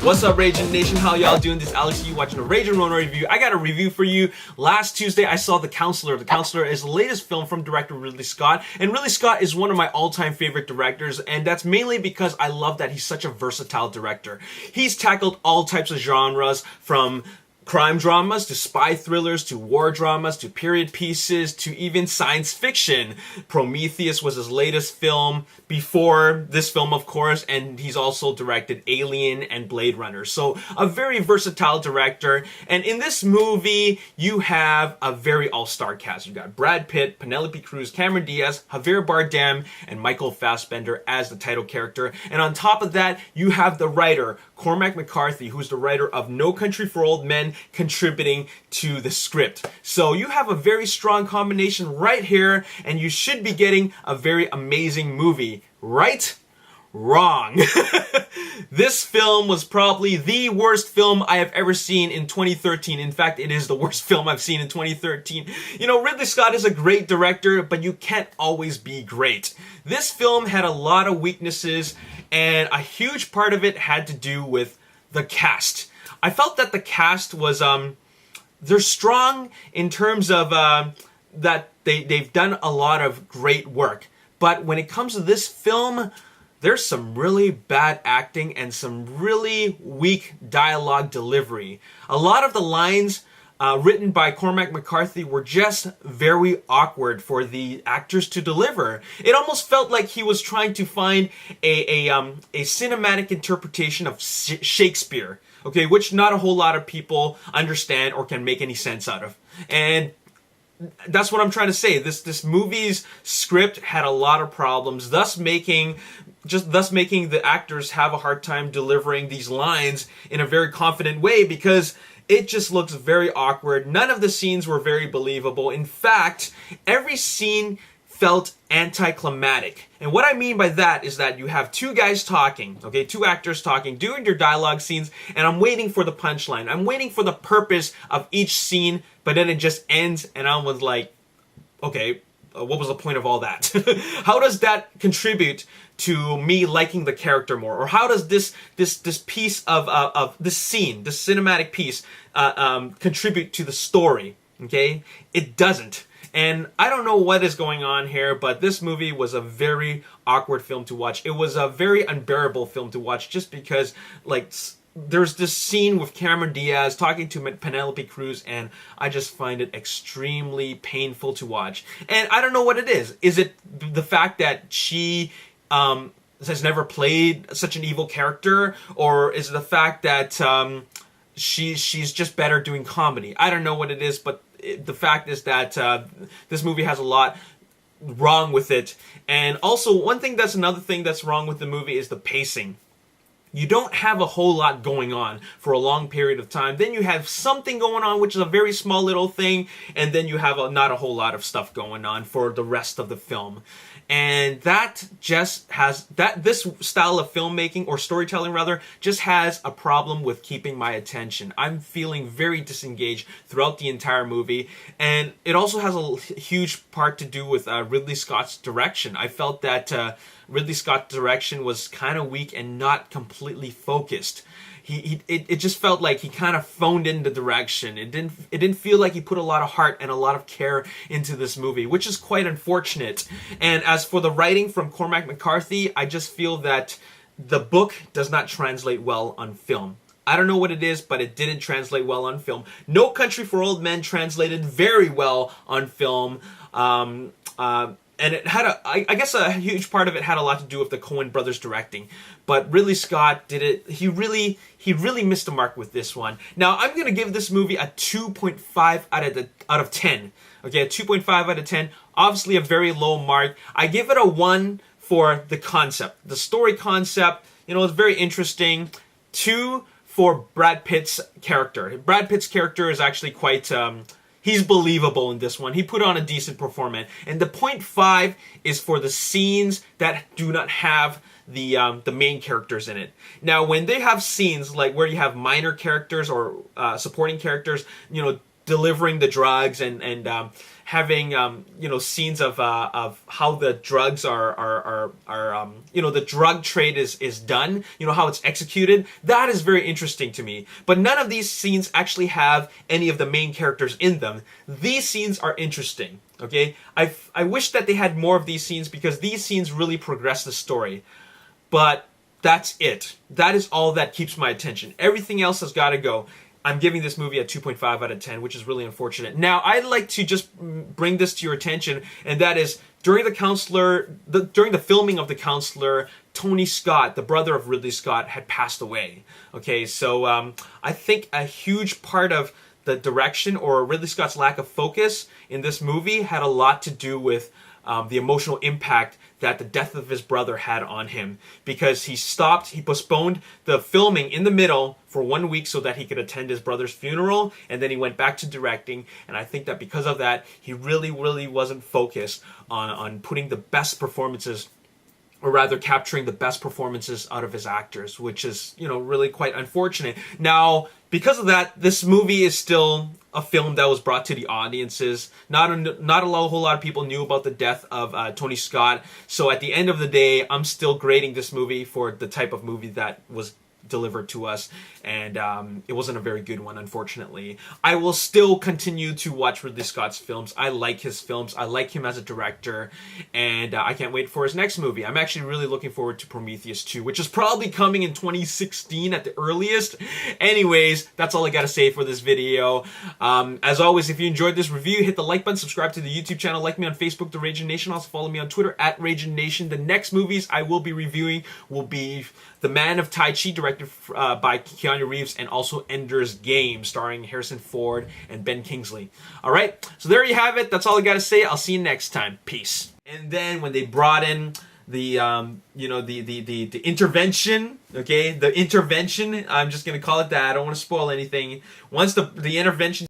What's up, Ragin Nation? How y'all doing? This is Alex, you watching a Ragin Ronin review. I got a review for you. Last Tuesday, I saw The Counselor. The Counselor is the latest film from director Ridley Scott, and Ridley Scott is one of my all-time favorite directors, and that's mainly because I love that he's such a versatile director. He's tackled all types of genres, from crime dramas to spy thrillers to war dramas to period pieces to even science fiction. Prometheus was his latest film, before this film, of course, and he's also directed Alien and Blade Runner. So a very versatile director. And in this movie, you have a very all-star cast. You got Brad Pitt, Penelope Cruz, Cameron Diaz, Javier Bardem, and Michael Fassbender as the title character. And on top of that, you have the writer, Cormac McCarthy, who's the writer of No Country for Old Men, contributing to the script. So you have a very strong combination right here, and you should be getting a very amazing movie. Right? Wrong. This film was probably the worst film I have ever seen in 2013. In fact, it is the worst film I've seen in 2013. You know, Ridley Scott is a great director, but you can't always be great. This film had a lot of weaknesses, and a huge part of it had to do with the cast. I felt that the cast was, they're strong in terms of that they've done a lot of great work. But when it comes to this film, there's some really bad acting and some really weak dialogue delivery. A lot of the lines written by Cormac McCarthy were just very awkward for the actors to deliver. It almost felt like he was trying to find a cinematic interpretation of Shakespeare, okay, which not a whole lot of people understand or can make any sense out of. And that's what I'm trying to say. This movie's script had a lot of problems, thus making the actors have a hard time delivering these lines in a very confident way, because it just looks very awkward. None of the scenes were very believable. In fact, every scene felt anticlimactic. And what I mean by that is that you have two guys talking, okay, two actors talking, doing your dialogue scenes, and I'm waiting for the punchline. I'm waiting for the purpose of each scene, but then it just ends, and I was like, okay, what was the point of all that? How does that contribute to me liking the character more? Or how does this piece of this scene, this cinematic piece, contribute to the story? Okay, it doesn't. And I don't know what is going on here, but this movie was a very awkward film to watch. It was a very unbearable film to watch, just because, like, there's this scene with Cameron Diaz talking to Penelope Cruz, and I just find it extremely painful to watch. And I don't know what it is. Is it the fact that she has never played such an evil character, or is it the fact that she's just better doing comedy? I don't know what it is, but the fact is that this movie has a lot wrong with it. And also, another thing that's wrong with the movie is the pacing. You don't have a whole lot going on for a long period of time. Then you have something going on, which is a very small little thing, and then you have not a whole lot of stuff going on for the rest of the film. And that just has, this style of filmmaking, or storytelling rather, just has a problem with keeping my attention. I'm feeling very disengaged throughout the entire movie, and it also has a huge part to do with Ridley Scott's direction. I felt that Ridley Scott's direction was kind of weak and not completely focused. It just felt like he kind of phoned in the direction. It didn't feel like he put a lot of heart and a lot of care into this movie, which is quite unfortunate. And as for the writing from Cormac McCarthy, I just feel that the book does not translate well on film. I don't know what it is, but it didn't translate well on film. No Country for Old Men translated very well on film. And it had I guess a huge part of it had a lot to do with the Coen brothers directing. But Ridley Scott did it, he really missed the mark with this one. Now, I'm going to give this movie a 2.5 out of 10. Okay, a 2.5 out of 10. Obviously a very low mark. I give it a 1 for the concept. The story concept, you know, it's very interesting. 2 for Brad Pitt's character. Brad Pitt's character is actually quite he's believable in this one. He put on a decent performance. And the 0.5 is for the scenes that do not have the main characters in it. Now, when they have scenes like where you have minor characters or supporting characters, you know, delivering the drugs and having you know, scenes of how the drugs are you know, the drug trade is done, you know, how it's executed. That is very interesting to me. But none of these scenes actually have any of the main characters in them. These scenes are interesting. Okay, I wish that they had more of these scenes, because these scenes really progress the story. But that's it. That is all that keeps my attention. Everything else has got to go. I'm giving this movie a 2.5 out of 10, which is really unfortunate. Now, I'd like to just bring this to your attention, and that is during during the filming of The Counselor, Tony Scott, the brother of Ridley Scott, had passed away. Okay, so I think a huge part of the direction, or Ridley Scott's lack of focus in this movie, had a lot to do with the emotional impact that the death of his brother had on him, because he postponed the filming in the middle for 1 week so that he could attend his brother's funeral, and then he went back to directing. And I think that because of that, he really wasn't focused on putting the best performances, or rather capturing the best performances out of his actors, which is, you know, really quite unfortunate. Now, because of that, this movie is still a film that was brought to the audiences. Not a whole lot of people knew about the death of Tony Scott. So at the end of the day, I'm still grading this movie for the type of movie that was delivered to us, and it wasn't a very good one, unfortunately. I will still continue to watch Ridley Scott's films. I like his films. I like him as a director, and I can't wait for his next movie. I'm actually really looking forward to Prometheus 2, which is probably coming in 2016 at the earliest. Anyways, that's all I gotta say for this video. As always, if you enjoyed this review, hit the like button, subscribe to the YouTube channel, like me on Facebook, The Ragin Nation. Also follow me on Twitter at Ragin Nation. The next movies I will be reviewing will be The Man of Tai Chi, directed by Keanu Reeves, and also Ender's Game, starring Harrison Ford and Ben Kingsley. All right, so there you have it. That's all I got to say. I'll see you next time. Peace. And then when they brought in the you know, the intervention, okay, the intervention, I'm just gonna call it that. I don't want to spoil anything. Once the intervention